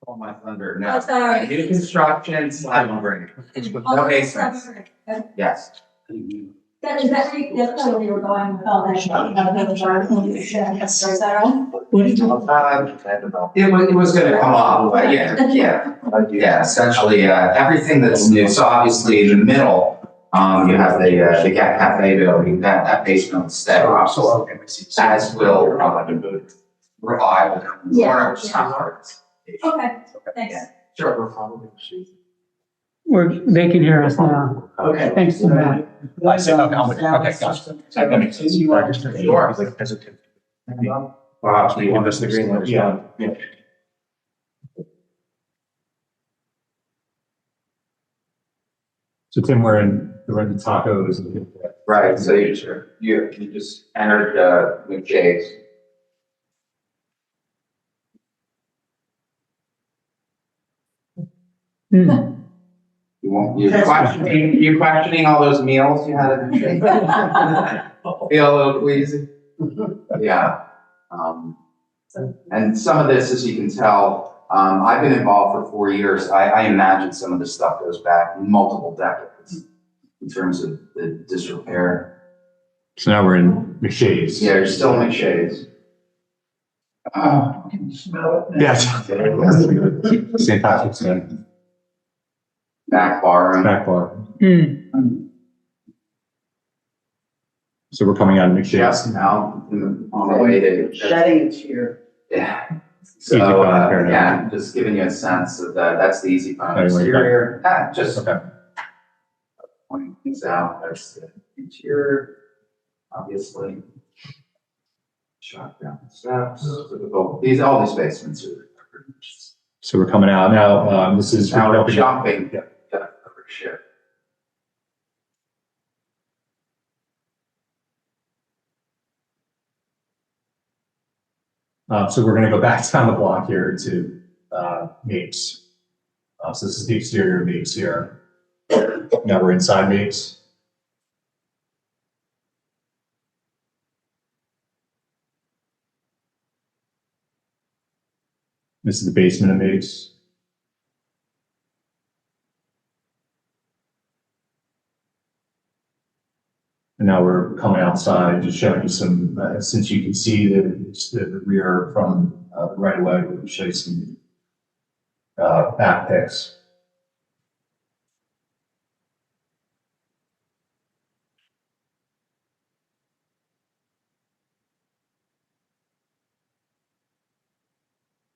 All my thunder, no. Oh, sorry. New construction, slab on Oh, no basements, that's yes. That is that that's where we were going with all that. Is that right? It was gonna come up, but yeah, essentially, everything that's new, so obviously in the middle, you have the Gap Cafe building, that basement will stay. As will, revival, Yeah, corner, South Okay, thanks. Sure. They can hear us now. Okay. Thanks so much. I said, okay, gotcha. That makes sense. Sure. Hesitant. Wow, So you give us the green light. Yeah. So Tim, we're in the tacos. Right, so you just entered, McJay's. You questioning all those meals you had at the trip? Feel a little queasy? Yeah. And some of this, as you can tell, I've been involved for 4 years. I imagine some of this stuff goes back multiple decades in terms of the disrepair. So now we're in McShay's. Yeah, you're still in McShay's. Can you smell it? Yes. St. Patrick's Day. Back bar. Back bar. Hmm. So we're coming out of McShay's. Just now on the way to. Shedding is here. Yeah. Easy So, fun, fair enough. yeah, just giving you a sense of that, that's the easy fun Anyway, exterior. Just Okay. pointing things out, that's the interior, obviously. Shot down the steps, all these basements are pretty much. So we're coming out now. This is. Now shopping. Yeah. For sure. So we're gonna go back down the block here to, Mapes. So this is the exterior of Mapes here. Now we're inside Mapes. This is the basement of Mapes. And now we're coming outside, just showing you some, since you can see the rear from the right away, we'll show you some back pics.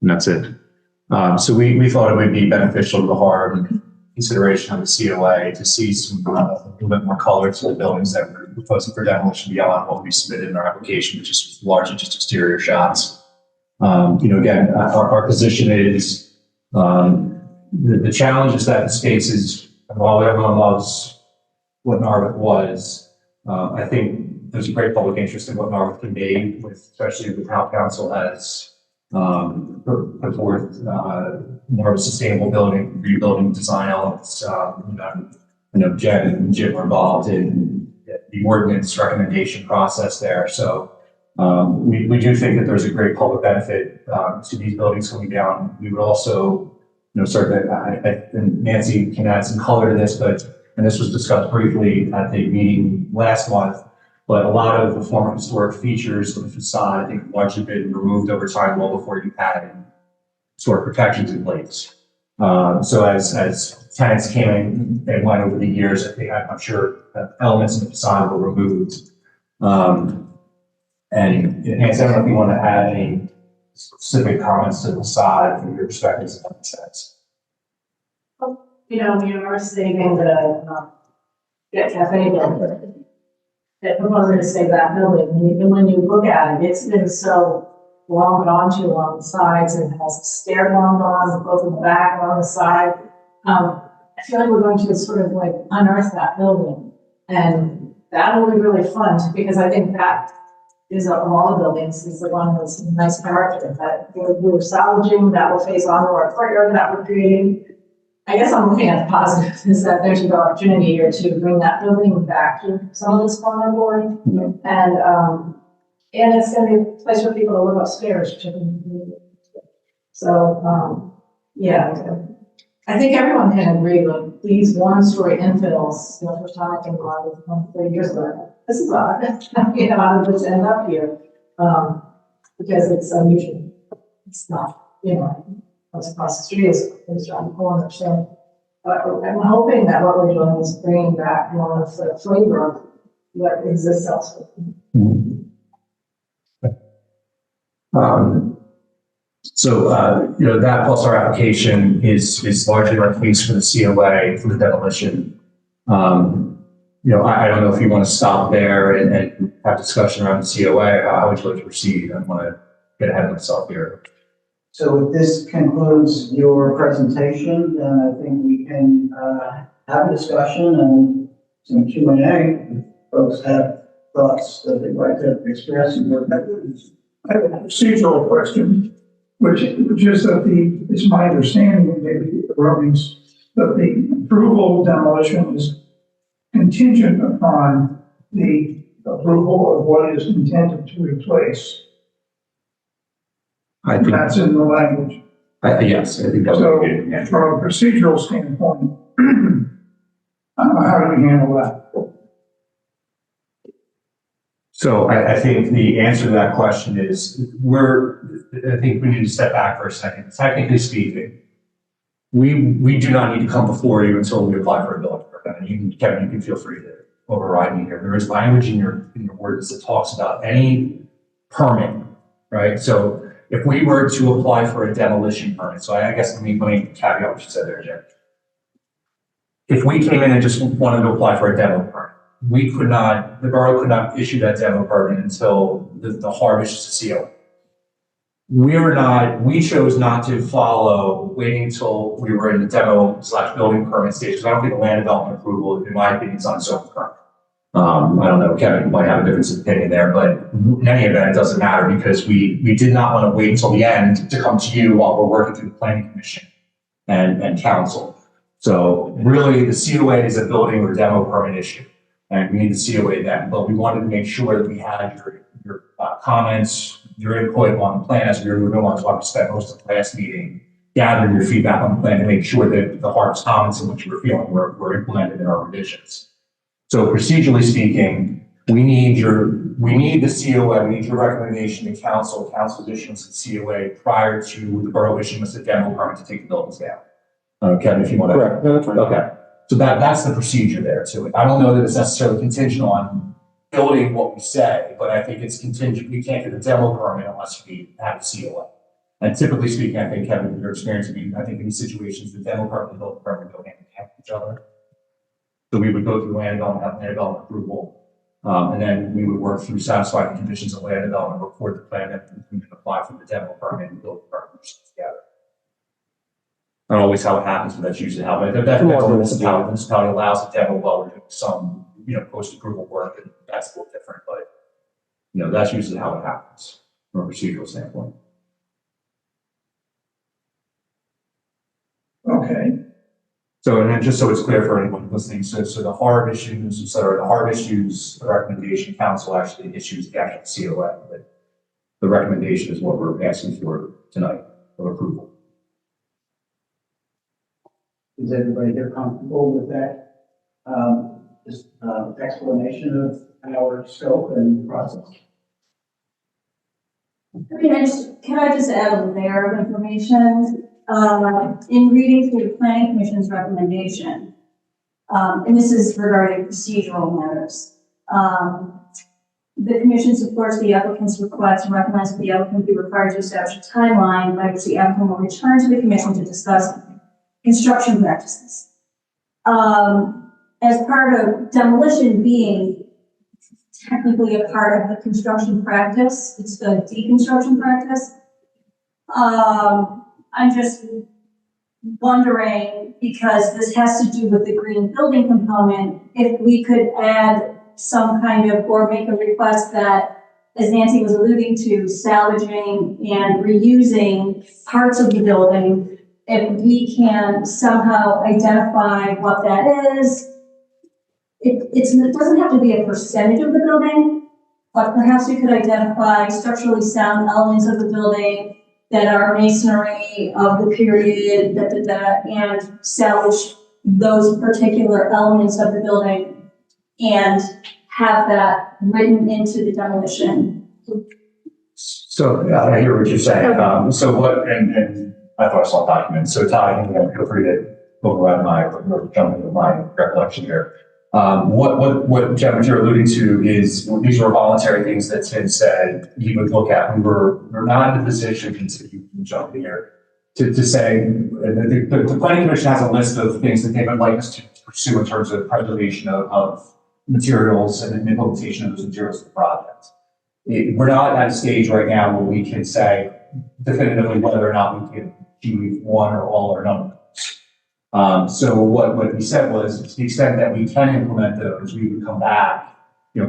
And that's it. So we thought it would be beneficial to the hard consideration of the COA to see some a little bit more color to the buildings that we're proposing for demolition beyond what we submitted in our application, which is largely just exterior shots. Again, our position is the challenge is that the space is, while everyone loves what Narberth was, I think there's a great public interest in what Narberth can be, especially with how council has put forth more of a sustainable building, rebuilding design elements. Jen and Jim are involved in the ordinance recommendation process there. So we do think that there's a great public benefit to these buildings coming down. We would also, and Nancy can add some color to this, and this was discussed briefly at the meeting last month, but a lot of the former historic features of the facade, I think, have largely been removed over time, well before you had historic protections in place. So as tenants came in and went over the years, I'm sure elements of the facade were removed. And Nancy, I don't know if you want to add any specific comments to the facade from your perspective, if that makes sense. We are saving the cafe building. That proposing to save that building, and when you look at it, it's been so long gone to along the sides and has stair long on both in the back and on the side. I feel like we're going to sort of like unearth that building, and that will be really fun because I think that is of all the buildings is the one with some nice character that we're salvaging, that will face onto our courtyard that we're creating. I guess I'm looking at the positive is that there's an opportunity here to bring that building back to some of this corner board. Mm-hmm. And it's going to be a place for people to live upstairs, which I think is really good. So Yeah, I think everyone can agree that these one-story infills, what we're talking about, is 30 years ago. This is odd, you know, how did this end up here? Because it's unusual. It's not, you know, what's across the street is around the corner, so. I'm hoping that what we're doing is bringing back more of the flavor of what exists elsewhere. You know, that plus our application is largely our case for the COA for the demolition. You know, I don't know if you want to stop there and have discussion around the COA. How would you like to proceed? I don't want to get ahead of myself here. So if this concludes your presentation, then I think we can have a discussion and some Q&A. If folks have thoughts that they'd like to express in your methods. I have a procedural question, which is that it's my understanding, and maybe the Romans, that the approval of demolition is contingent upon the approval of what is intended to replace. I think, That's in the language. yes, I think that So, would be good. from a procedural standpoint, how do we handle that? So I think the answer to that question is I think we need to step back for a second. Technically speaking, we do not need to come before you until we apply for a building permit. And Kevin, you can feel free to override me here. There is language in your ordinance that talks about any permit, right? So if we were to apply for a demolition permit, so I guess let me caveat what you said there, Jim. If we came in and just wanted to apply for a demo permit, the borough could not issue that demo permit until the harvest is COA. We chose not to follow waiting until we were in the demo/building permit stage, because I don't think the land development approval, in my opinion, is on its own permit. I don't know, Kevin, you might have a difference of opinion there, but in any event, it doesn't matter because we did not want to wait until the end to come to you while we're working through the planning commission and council. So really the COA is a building or demo permit issue, and we need the COA then, but we wanted to make sure that we had your comments, your input on the plan as we were moving on. So I spent most of the last meeting gathering your feedback on the plan to make sure that the harvest comments and what you were feeling were implemented in our revisions. So procedurally speaking, we need the COA, we need your recommendation to council's issuance of COA prior to the borough issuing us a demo permit to take the buildings down. Kevin, if you want to. Correct. No, that's fine. Okay. So that's the procedure there to it. I don't know that it's necessarily contingent on building what we say, but I think it's contingent. We can't get a demo permit unless we have a COA. And typically speaking, I think, Kevin, in your experience, I think in these situations, the demo permit and the building permit go hand in hand with each other. So we would go through land development, have land development approval, and then we would work through satisfying the conditions of land development, report the plan, and we can apply for the demo permit and build the permit together. Not always how it happens, but that's usually how it happens. That's what the municipality allows the demo while we're doing some, post-approval work, and that's a little different, but, that's usually how it happens from a procedural standpoint. Okay. So, and then just so it's clear for anyone listening, so the HARB issues, the recommendation, council actually issues the actual COA, but the recommendation is what we're asking for tonight of approval. Is everybody here comfortable with that? Explanation of our scope and process? Can I just add a layer of information? In reading through the planning commission's recommendation, and this is regarding procedural matters, the commission supports the applicant's request and recommends that the applicant be required to establish a timeline by which the applicant will return to the commission to discuss construction practices. As part of demolition being technically a part of the construction practice, it's the deconstruction practice. I'm just wondering, because this has to do with the green building component, if we could add some kind of, or make a request that, as Nancy was alluding to, salvaging and reusing parts of the building, if we can somehow identify what that is. It doesn't have to be a percentage of the building, but perhaps we could identify structurally sound elements of the building that are masonry of the period, and salvage those particular elements of the building and have that written into the demolition. So, I hear what you're saying. So what, and I thought I saw documents. So Ty, feel free to override or jump into my recollection here. What Jeff, you're alluding to is these were voluntary things that Tim said he would look at. We're not in a position, to jump in here, to say the planning commission has a list of things that they would like us to pursue in terms of preservation of materials and implementation of those materials in the project. We're not at a stage right now where we can say definitively whether or not we can achieve one or all or none of those. So what we said was, to the extent that we can implement those, we would come back,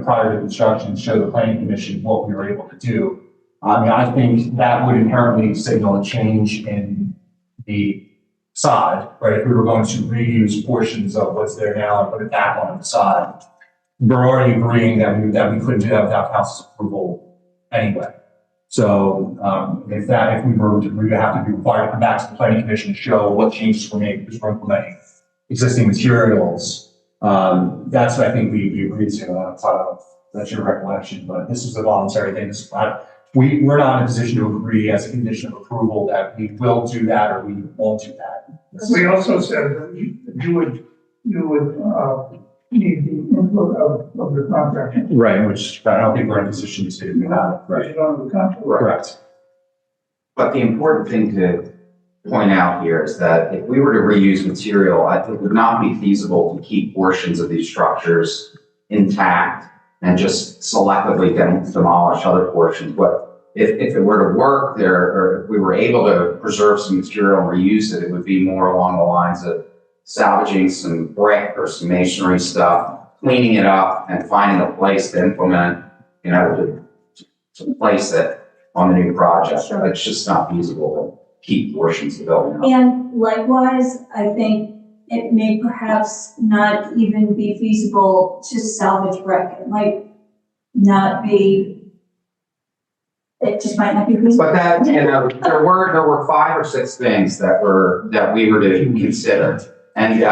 prior to construction, show the planning commission what we were able to do. I think that would inherently signal a change in the side, right? If we were going to reuse portions of what's there now and put it back on the side, we're already agreeing that we couldn't do that without council's approval anyway. So if we would have to be required to come back to the planning commission to show what changes were made because we're implementing existing materials. That's what I think we agreed to. I don't know if that's your recollection, but this is a voluntary thing. We're not in a position to agree as a condition of approval that we will do that or we won't do that. We also said that you would need the input of the contractor. Right, which I don't think we're in a position to do that. Put it on the contract. Correct. But the important thing to point out here is that if we were to reuse material, it would not be feasible to keep portions of these structures intact and just selectively demolish other portions. But if it were to work there, or if we were able to preserve some material and reuse it, it would be more along the lines of salvaging some brick or some masonry stuff, cleaning it up and finding a place to implement, to place it on the new project. Sure. It's just not feasible to keep portions of the building up. And likewise, I think it may perhaps not even be feasible to salvage brick. It might not be, it just might not be feasible. But that, there were 5 or 6 things that we were to consider. And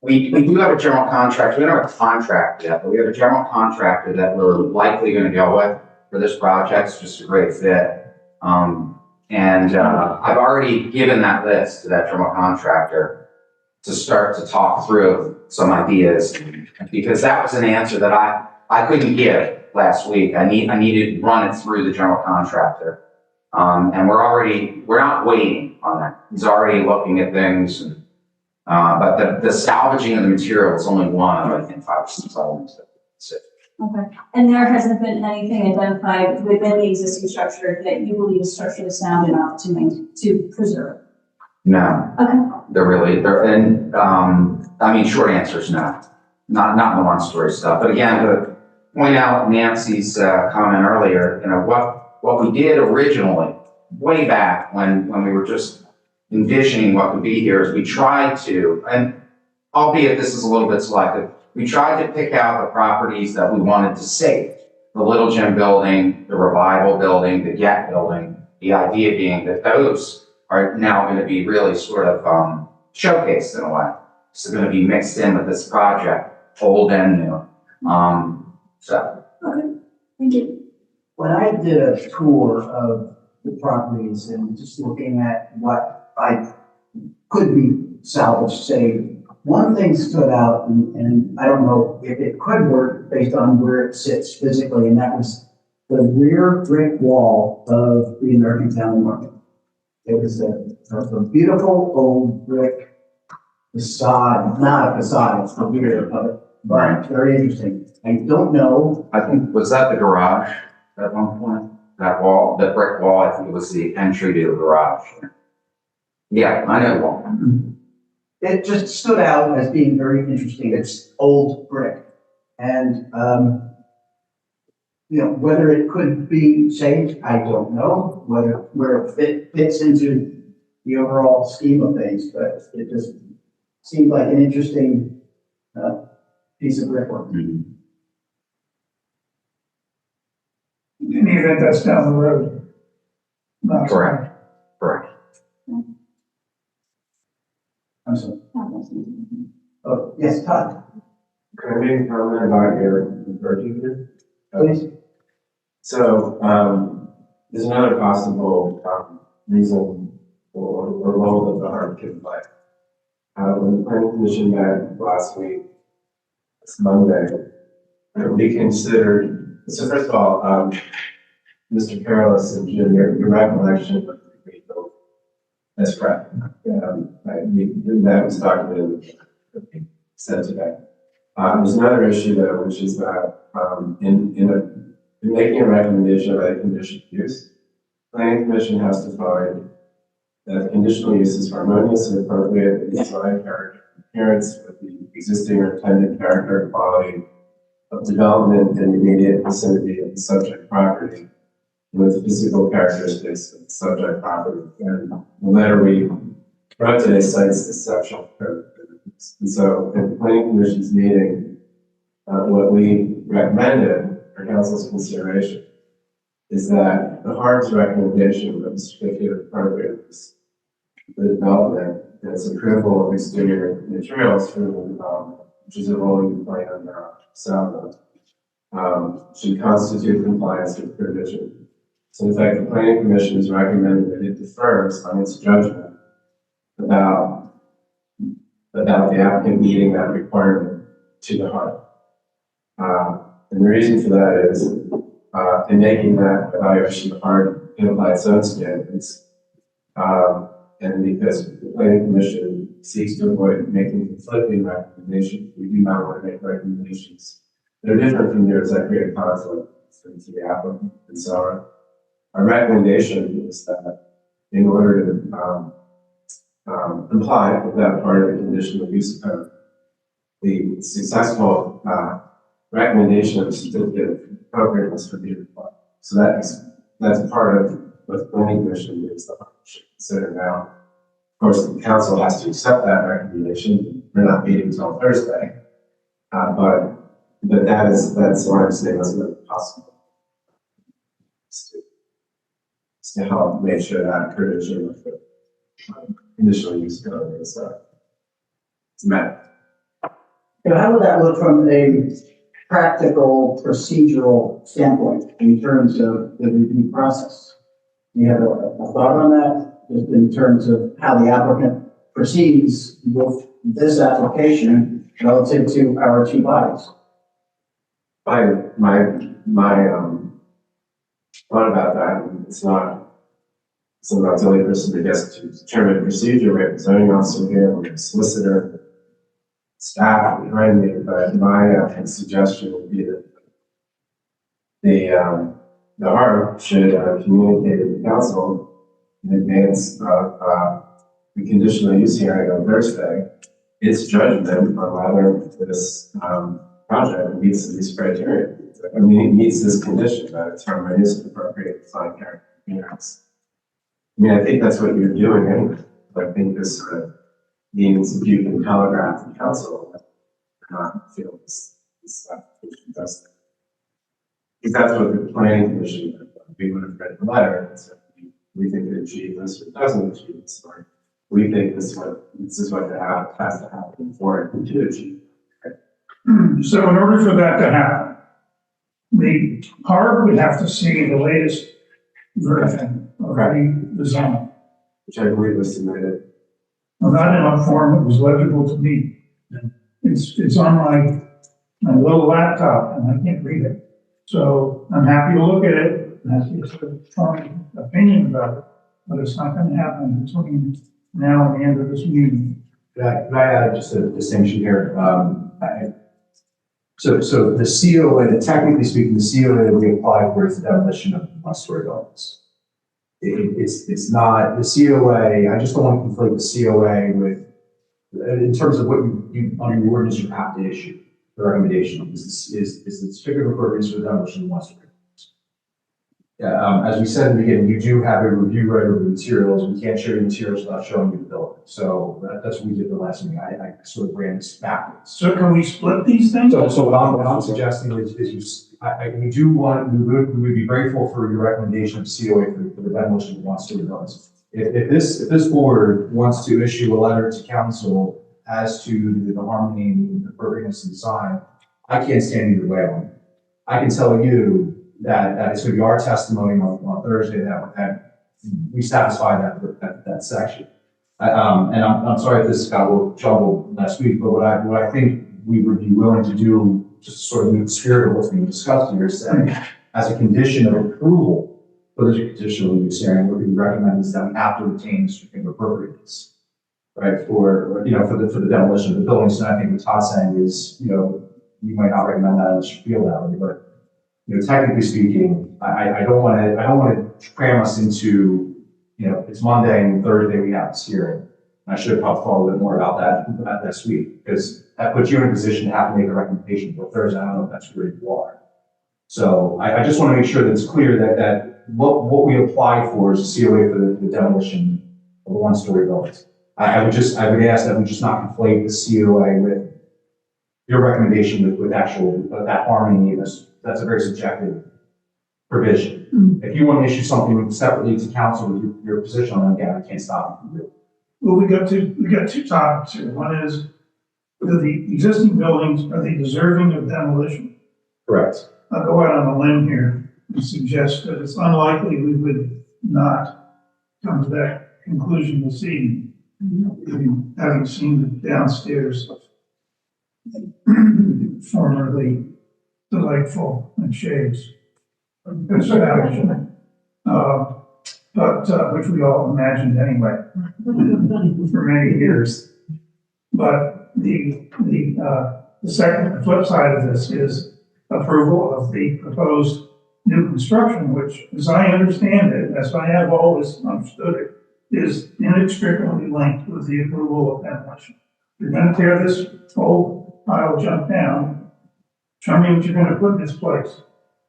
we do have a general contractor. We don't have a contract yet, but we have a general contractor that we're likely going to go with for this project. It's just a great fit. I've already given that list to that general contractor to start to talk through some ideas, because that was an answer that I couldn't give last week. I needed to run it through the general contractor. And we're not waiting on that. He's already looking at things. But the salvaging of the material is only one of, I think, 5 or 6 elements. Okay. And there hasn't been anything identified within the existing structure that you believe is structurally sound enough to preserve? No. Okay. Short answer is no. Not the one-story stuff. But again, to point out Nancy's comment earlier, what we did originally, way back when we were just envisioning what would be here, is we tried to, and albeit this is a little bit selective, we tried to pick out the properties that we wanted to save. The Little Gym building, the Revival building, the Get building, the idea being that those are now going to be really sort of showcased in a way. So going to be mixed in with this project, old and new. Okay. Thank you. When I did a tour of the properties and just looking at what I could be salvaged, saved, one thing stood out, and I don't know if it could work based on where it sits physically, and that was the rear brick wall of the American Town Market. It was a beautiful old brick facade, not a facade, it's the rear of it, but very interesting. I don't know. I think, was that the garage at one point? That wall, that brick wall, I think it was the entry to the garage. Yeah, I know one. It just stood out as being very interesting. It's old brick. And, whether it could be saved, I don't know. Where it fits into the overall scheme of things, but it just seemed like an interesting piece of brickwork. In the event that's down the road. last Correct. night. Correct. I'm sorry. Oh, yes, Todd, Can I make a comment about your version here? please. So, there's another possible, reason or role that the heart can play. When the planning commission met last week, it's Monday, we considered, so first of all, Mr. Careless and Jim, your recollection of the green building. That's correct. That was documented, said today. There's another issue though, which is that, in making a recommendation about a conditional use, planning commission has to find that the conditional use is harmonious and appropriate in design, character, and appearance with the existing or intended character and quality of development in the immediate vicinity of the subject property with the physical characteristics of the subject property. And the letter we wrote today cites this section. And so at the planning commission's meeting, what we recommended for council's consideration is that the HARB's recommendation of the certificate of appropriateness for the development and its approval of exterior materials for the development, which is a role you play under SALVA, should constitute compliance with provision. So in fact, the planning commission is recommending that it defers on its judgment about the applicant meeting that requirement to the HARB. And the reason for that is, in making that evaluation, the HARB can apply its own standards. And because the planning commission seeks to avoid making conflicting recommendations, we do not want to make recommendations that are different from yours that create conflict to the applicant. And so our recommendation is that in order to comply with that part of the conditional use code, the successful recommendation of the certificate of appropriateness would be required. So that's part of what the planning commission is the HARB should consider now. Of course, the council has to accept that recommendation. We're not meeting until Thursday, but that's why I'm saying that's not possible. To help make sure that provision of the conditional use code is met. How would that look from a practical procedural standpoint in terms of the review process? Do you have a thought on that, just in terms of how the applicant proceeds with this application relative to our two bodies? My thought about that, it's not the only person that gets to determine the procedure. We have a zoning officer here, we have a solicitor, staff behind me, but my suggestion would be that the HARB should communicate with the council in advance of the conditional use hearing on Thursday, its judgment on whether this project meets these criteria. I mean, it meets this condition that it's harmonious and appropriate design character appearance. I mean, I think that's what you're doing anyway. I think this means if you can telegraph the council, not feel this stuff does. Because that's what the planning commission, we would have read the letter and said, we think it achieves this or it doesn't achieve this, or we think this is what has to happen for it to achieve. So in order for that to happen, the HARB would have to see the latest version of the design. Which I believe was submitted. Well, not in a form that was legible to me. It's on my little laptop and I can't read it. So I'm happy to look at it and have a sort of strong opinion about it, but it's not going to happen between now and the end of this meeting. Can I add just a distinction here? So the COA, technically speaking, the COA that we applied for is the demolition of one-story buildings. It's not the COA. I just don't want to conflict the COA with, in terms of what you on your ordinance you have to issue. The recommendation is the certificate of appropriateness for the demolition of one-story buildings. Yeah, as we said in the beginning, you do have a review right of the materials. We can't show you materials without showing you the building. So that's what we did the last meeting. I sort of ran this backwards. So can we split these things? So what I'm suggesting is we would be grateful for your recommendation of COA for the demolition of one-story buildings. If this board wants to issue a letter to council as to the harmony and the appropriateness of the design, I can't stand either way on it. I can tell you that it's going to be our testimony on Thursday that we satisfy that section. And I'm sorry if this got a little jumbled last week, but what I think we would be willing to do, just sort of in the spirit of what's being discussed here, is that as a condition of approval for the conditional use hearing, what we recommend is that we have to retain the certificate of appropriateness, right, for the demolition of the buildings. And I think what Todd's saying is, we might not recommend that unless you feel that way, but technically speaking, I don't want to cram us into, it's Monday and Thursday we have this hearing. I should have probably thought a little bit more about that this week, because that puts you in a position to have to make a recommendation for Thursday. I don't know if that's where you are. So I just want to make sure that it's clear that what we apply for is a COA for the demolition of the one-story buildings. I would ask that we just not conflate the COA with your recommendation with actual, that harmony. That's a very subjective provision. If you want to issue something separately to council with your position on it, again, I can't stop you. Well, we got two topics here. One is, whether the existing buildings, are they deserving of demolition? Correct. I'll go out on a limb here and suggest that it's unlikely we would not come to that conclusion this evening, having seen the downstairs of formerly delightful and shades establishment, but which we all imagined anyway for many years. But the second flip side of this is approval of the proposed new construction, which, as I understand it, as I have always understood it, is inextricably linked with the approval of demolition. You're going to tear this whole pile of junk down. Show me what you're going to put in its place.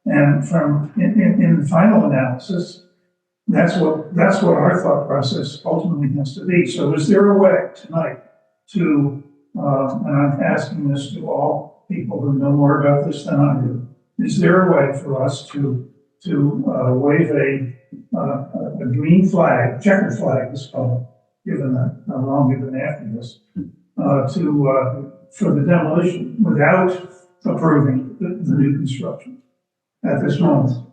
And in the final analysis, that's what our thought process ultimately has to be. So is there a way tonight to, and I'm asking this to all people who know more about this than I do, is there a way for us to wave a green flag, checkered flag, is called, given how long we've been after this, for the demolition without approving the new construction at this moment?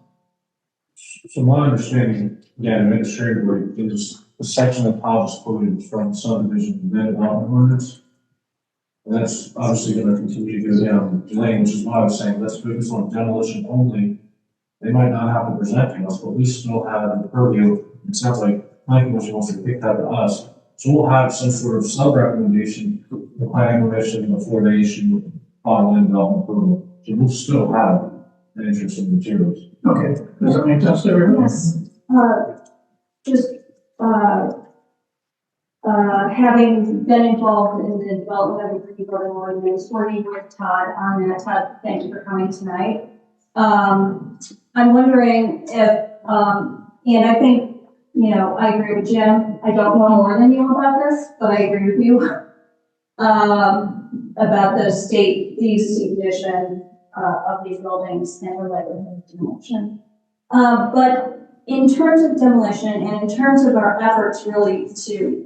So my understanding, again, administratively, is the section that Paul just quoted from subdivision and then development ordinance. And that's obviously going to continue to go down the lane, which is why I was saying let's focus on demolition only. They might not have to present to us, but we still have the purview. It sounds like planning commission wants to pick that to us. So we'll have some sort of sub-recommendation to the planning commission before they issue final land development approval. So we'll still have an interest in materials. Okay, does that make sense to everyone? Yes, just, having been involved in the development of the pre-building ordinance, working with Todd on that. Todd, thank you for coming tonight. I'm wondering if, and I think, I agree with Jim. I don't know more than you about this, but I agree with you, about the state condition of these buildings and the likelihood of demolition. But in terms of demolition and in terms of our efforts really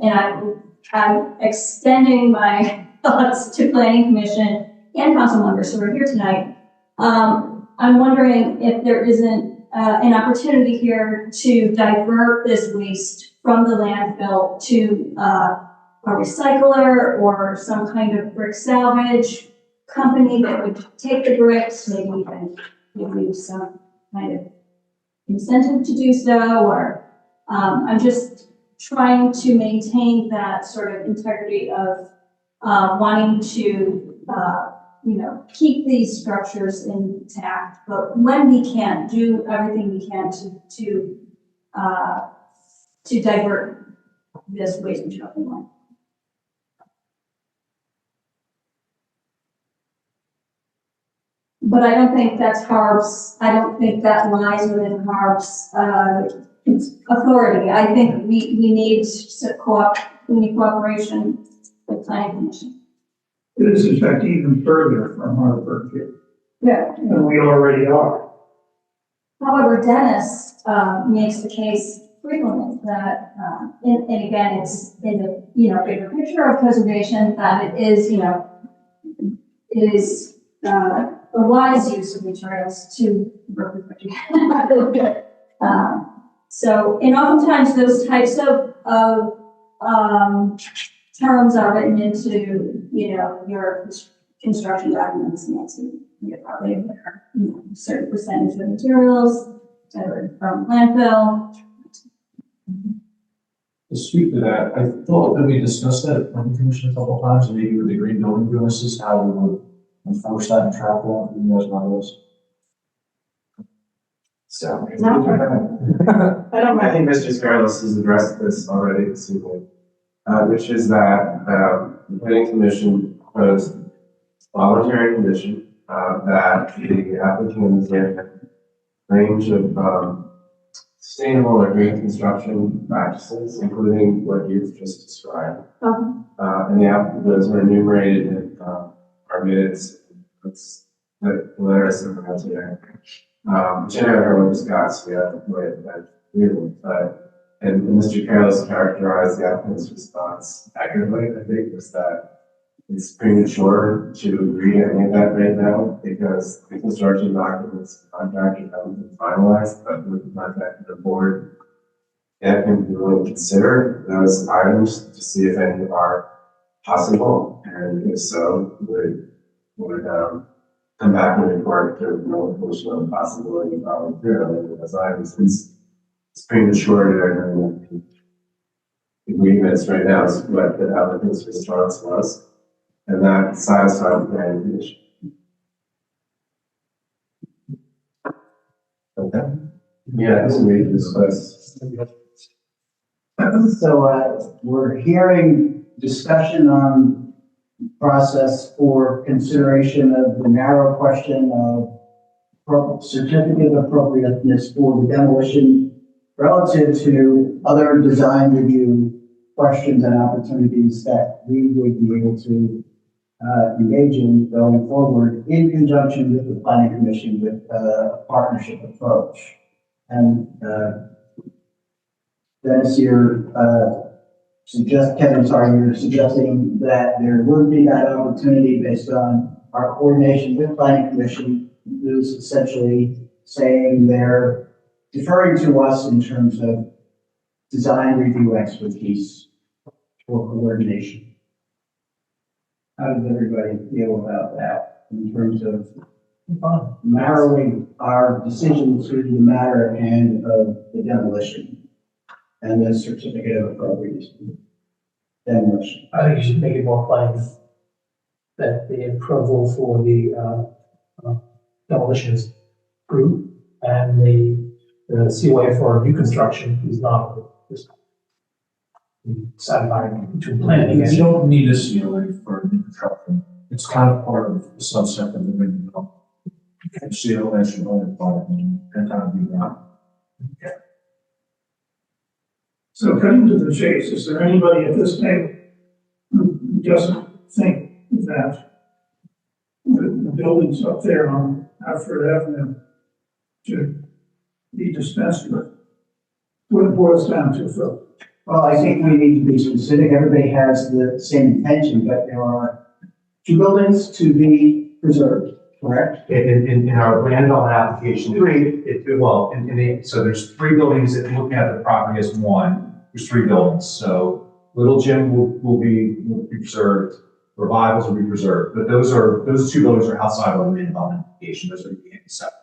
and I'm extending my thoughts to Planning Commission and council members who are here tonight, I'm wondering if there isn't an opportunity here to divert this waste from the landfill to a recycler or some kind of brick salvage company that would take the bricks, maybe even give you some kind of incentive to do so, or I'm just trying to maintain that sort of integrity of wanting to keep these structures intact, but when we can, do everything we can to divert this waste and trucking line. But I don't think that's Harb's, I don't think that lies within Harb's, authority. I think we need cooperation with planning commission. It is in fact even further from our purview Yeah. than we already are. However, Dennis, makes the case frequently that, and again, it's in the, bigger picture of preservation, that it is, it is, a wise use of materials to work with what so, and oftentimes those types of, terms are written into, your construction documents, Nancy. You probably aware, certain percentage of materials that are from landfill. To speak to that, I thought that we discussed that at planning commission a couple of times, and maybe with the green building bonuses, how we would enforce that and track that, you guys know those. So. Not I don't I think Mr. Carlos has addressed this already this evening, which is that, the planning commission proposed voluntary condition, that the applicant get a range of, sustainable or green construction practices, including what you've just described. And those are enumerated in, our minutes. It's the letters that we're going to Jennifer discussed, we have that clearly, but, and Mr. Carlos characterized the applicant's response accurately, I think, was that it's premature to agree to any of that right now, because the construction documents, contractor haven't been finalized, but we've contacted the board and can really consider those items to see if any are possible, and if so, would come back and report to notification of the possibility of following through on those items. It's premature to agreements right now is what the applicant's response was, and that satisfied the planning commission. Okay. Yeah, this we discussed. So, we're hearing discussion on process for consideration of the narrow question of certificate of appropriateness for the demolition relative to other design review questions and opportunities that we would be able to engage in going forward in conjunction with the planning commission with a partnership approach. And Dennis, you're suggesting that there would be that opportunity based on our coordination with planning commission, who's essentially saying they're deferring to us in terms of design review expertise for coordination. How does everybody feel about that in terms of narrowing our decision to the matter at hand of the demolition and the certificate of appropriateness demolition? I think you should make it more plain that the approval for the demolition is approved and the COA for new construction is not. Satisfying between planning You and. don't need a COA for new construction. It's kind of part of the subset of the green development. COA should only apply and kind of be that. So cutting to the chase, is there anybody at this table who doesn't think that the buildings up there on Alfred Avenue should be dispensed with? What it boils down to, Phil? Well, I think we need to be specific. Everybody has the same intention, but there are 2 buildings to be preserved, correct? In our land development application, so there's 3 buildings, that looking at the property as one, there's 3 buildings. So Little Gym will be preserved, Revivals will be preserved, but those 2 buildings are outside of our land development application, those are separate.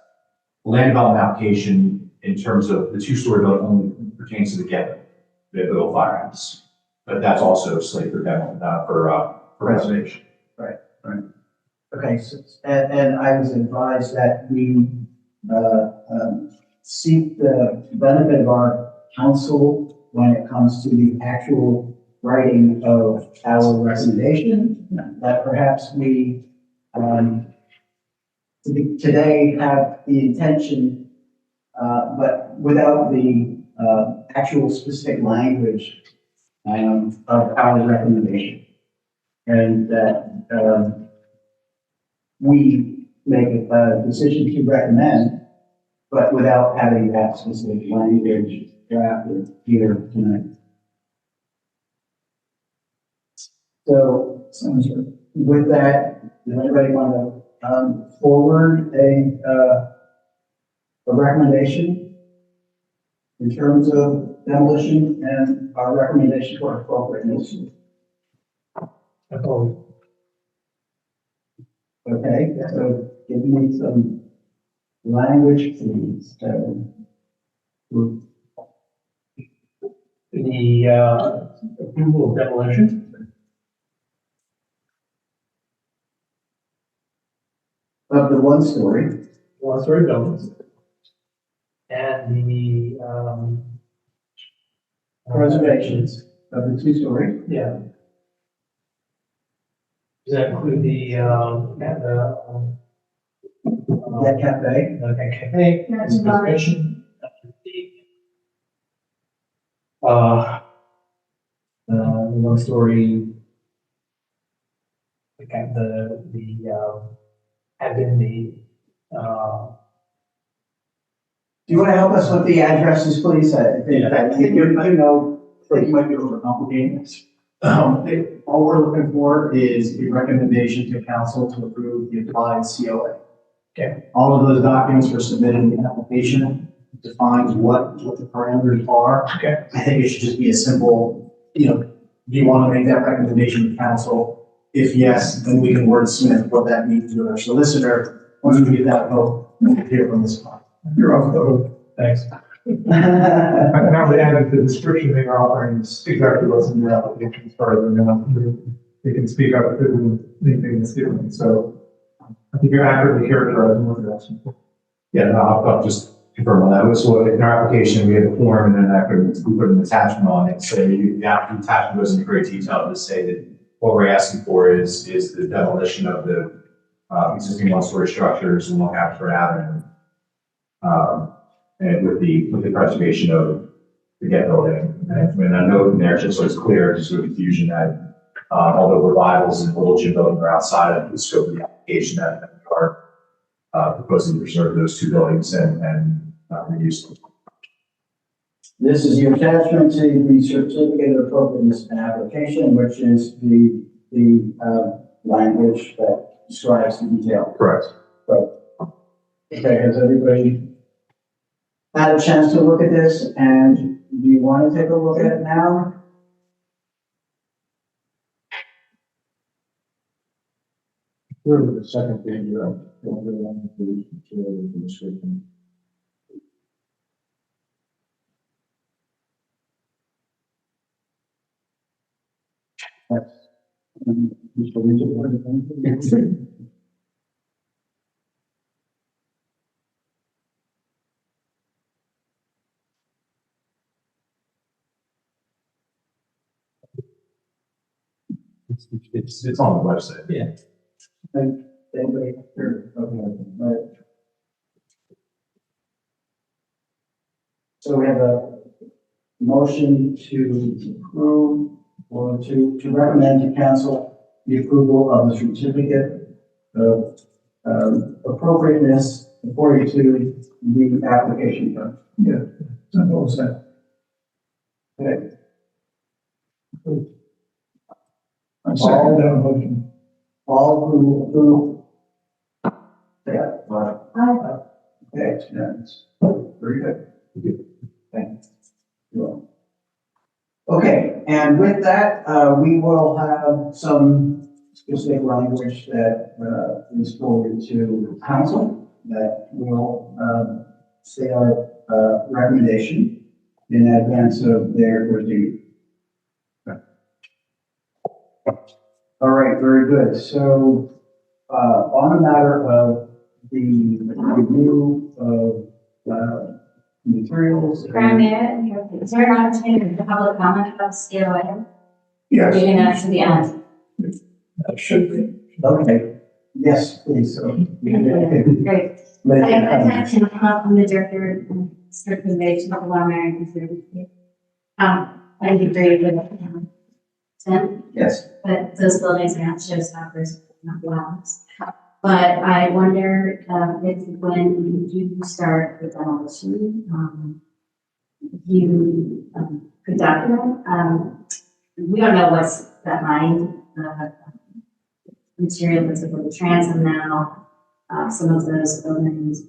The land development application, in terms of the 2-story building, only pertains to the old firehouse, but that's also slated for demo, for reservation. Right. Okay, so, and I was advised that we seek the benefit of our counsel when it comes to the actual writing of our recommendation, that perhaps we today have the intention, but without the, actual specific language, of our recommendation. And that, we make a decision to recommend, but without having that specific language drafted here tonight. So, with that, does anybody want to, forward a recommendation in terms of demolition and our recommendation for appropriateness? Okay, so give me some language, please. The, approval of demolition, Of the one-story, one-story buildings. And the, reservations of the two-story, yeah. Does that include the, that cafe, cafe, That's reservation? The one-story, having do you want to help us with the addresses, please? I think that, you know, I think you might be overcomplicating this. All we're looking for is a recommendation to council to approve the applied COA. Okay. All of those documents were submitted in the application, defines what the parameters are. Okay. I think it should just be a simple, do you want to make that recommendation to council? If yes, then we can wordsmith what that means with our solicitor. Once we get that vote, we'll hear from this one. You're off the hook. Thanks. And now they added the description they are offering is exactly what's in your application as far as I know. They can speak up if there's anything that's given. So I think you're accurately characterizing what you're asking for. Yeah, no, I'll just confirm on that. So in our application, we have a form and then we put an attachment on it. So the attachment goes into great detail to say that what we're asking for is the demolition of the existing one-story structures along Abbotsford Avenue. And with the preservation of the get building. And I know in there, just so it's clear, just sort of confusion that although revivals and little gym building are outside of the scope of the application, that we are proposing to preserve those two buildings and reuse them. This is your attachment to the certificate of appropriateness and application, which is the language that describes the detail. Correct. Okay, has everybody had a chance to look at this, and do you want to take a look at it now? The second page, you're up. The description. It's on the website. Yeah. Anybody? Sure. Okay. Right. So we have a motion to approve or to recommend to council the approval of the certificate of appropriateness according to the application term. Yeah, that's all set. Okay. I second that motion. All who approve? Yeah. Okay, unanimous. Very good. Thanks. You're welcome. Okay, and with that, we will have some specific language that is forwarded to council that will say our recommendation in advance of their review. All right, very good. So on the matter of the review of materials. Madam Mayor, is there an opportunity for public comment about COA? Yes. Leaving that to the end. That should be. Okay, Yes, please. Great. I'm the director of circulation of Long Island Conservancy. I agree with Tim, Yes. but those buildings are not showstoppers, not labs. But I wonder if when you start the demolition, you conduct it. We don't know what's behind the material that's able to transom now. Some of those buildings,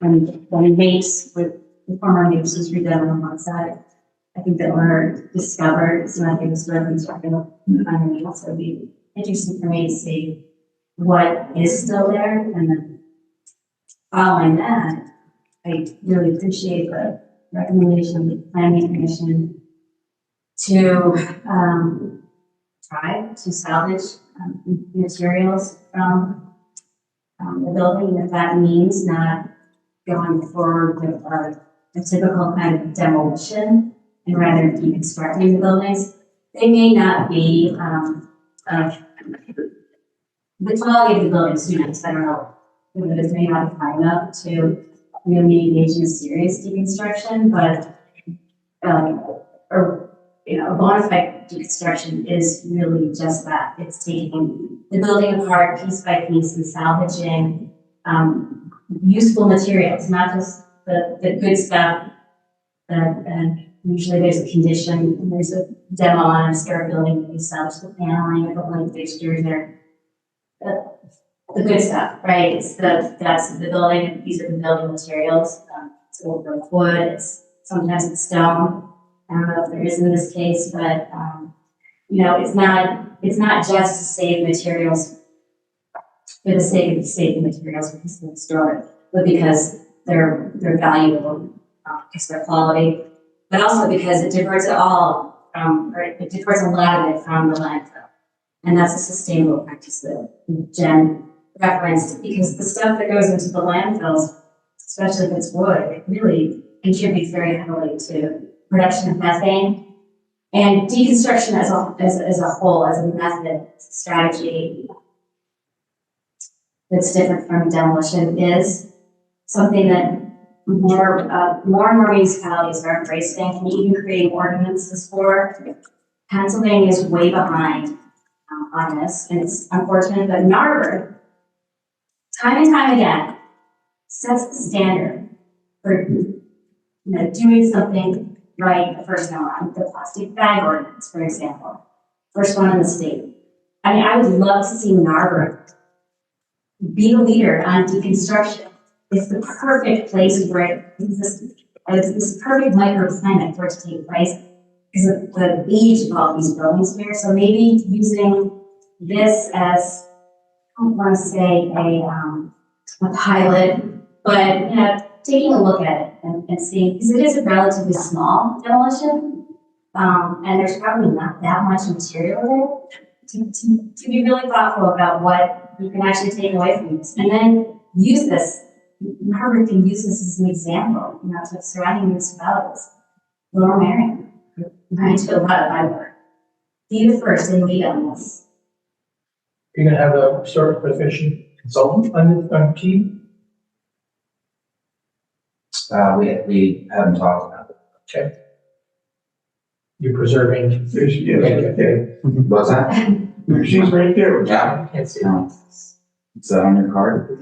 when Mace, with the former Mace was redone on one side, I think that were discovered, so I think it's really constructed underneath, so it'd be interesting for me to see what is still there, and then following that, I really appreciate the recommendation of the planning commission to try to salvage materials from the building, if that means not going forward with a typical kind of demolition and rather deconstructing the buildings. They may not be, the quality of the buildings, I don't know, it may not be high enough to really engage in serious deconstruction, but, a bona fide deconstruction is really just that. It's taking the building apart piece by piece and salvaging useful materials, not just the good stuff that usually there's a condition, and there's a demo on a historic building that you salvage the paneling, the light fixtures, or the good stuff, right? It's that's the building, these are the building materials. It's old wood, sometimes it's stone. I don't know if there is in this case, but it's not just to save materials for the sake of saving materials because they're stored, but because they're valuable, because they're quality, but also because it diverts a lot of it from the landfill. And that's a sustainable practice that Jen referenced, because the stuff that goes into the landfills, especially if it's wood, it really contributes very heavily to production of methane. And deconstruction as a whole, as a method strategy that's different from demolition, is something that more and more municipalities are embracing and even creating ordinances for. Pennsylvania is way behind on this, and it's unfortunate, but Narberth, time and time again, sets the standard for doing something right the first time around. The plastic bag ordinance, for example, first one in the state. I mean, I would love to see Narberth be the leader on deconstruction. It's the perfect place for it. It's this perfect microclimate for it to take place because of the age of all these buildings here. So maybe using this as, I don't want to say a pilot, but taking a look at it and seeing, because it is a relatively small demolition, and there's probably not that much material there to be really thoughtful about what you can actually take away from this, and then use this. Harvard can use this as an example, to surrounding municipalities. Lower Marion, I do a lot of my work. Be the first and lead on this. You're gonna have a historic profession consultant on the team? We haven't talked about it. Okay. You're preserving. Yeah. What's that? She's right there. Yeah. Can't see. No. Is that on your card?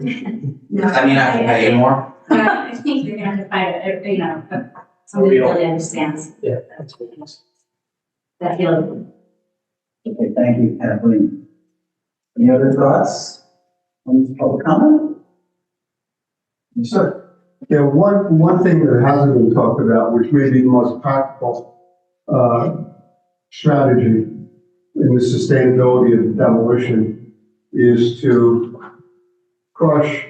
No, I mean, I can pay you more. I think you're gonna have to find somebody that really understands Yeah, that's what it is. that feeling. Okay, thank you, Kathleen. Any other thoughts on this public comment? Yes, sir. Yeah, one thing that hasn't been talked about, which may be the most practical strategy in the sustainability of demolition, is to crush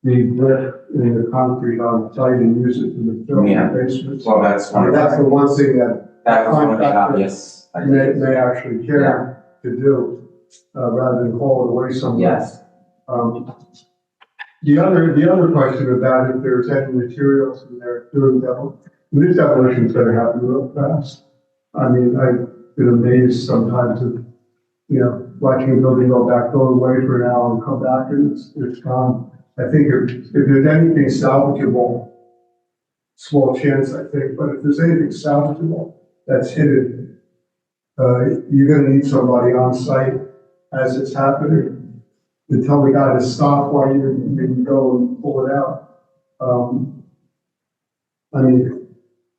the brick and the concrete on site and use it for the fill Yeah. basements. Well, that's one of That's the one thing that was one of the obvious. may actually care to do, rather than haul it away somewhere. Yes. The other question about if there's any materials in there doing this demolition's gonna happen real fast. I mean, I've been amazed sometimes at watching a building go back, go away for an hour and come back and it's gone. I think if there's anything salvageable, small chance, I think, but if there's anything salvageable that's hidden, you're gonna need somebody on site as it's happening to tell the guy to stop while you go and pull it out. I mean,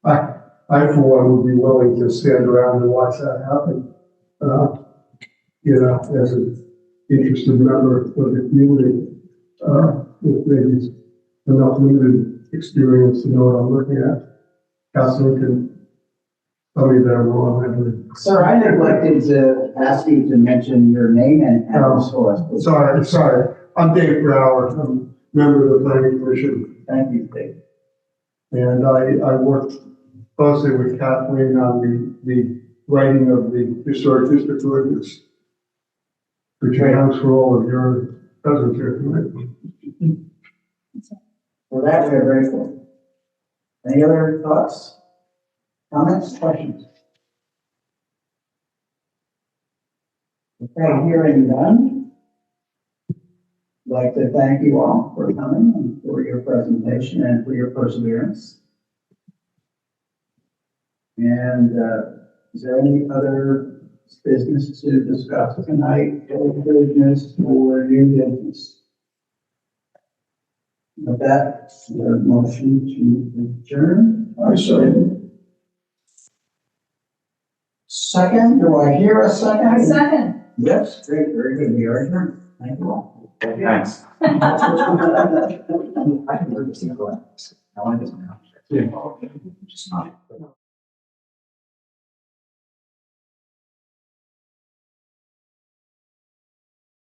I for one would be willing to stand around and watch that happen. As an interested member of the community, with maybe enough limited experience to know what I'm looking at. Councilman can tell me that I'm wrong. Sir, I neglected to ask you to mention your name and address for us. Sorry. I'm Dave Brower. I'm a member of the planning commission. Thank you, Dave. And I worked closely with Kathleen on the writing of the historic district ordinance, which accounts for all of your presence here tonight. For that, we're grateful. Any other thoughts, comments, questions? Okay, hearing none. I'd like to thank you all for coming and for your presentation and for your perseverance. And is there any other business to discuss tonight, old business or new business? With that, the motion to adjourn. I say, Second, do I hear a second? I second. Yes, great, very good. We are adjourned. Thank you all. Thanks. I can move this. I want to do it now. Just not.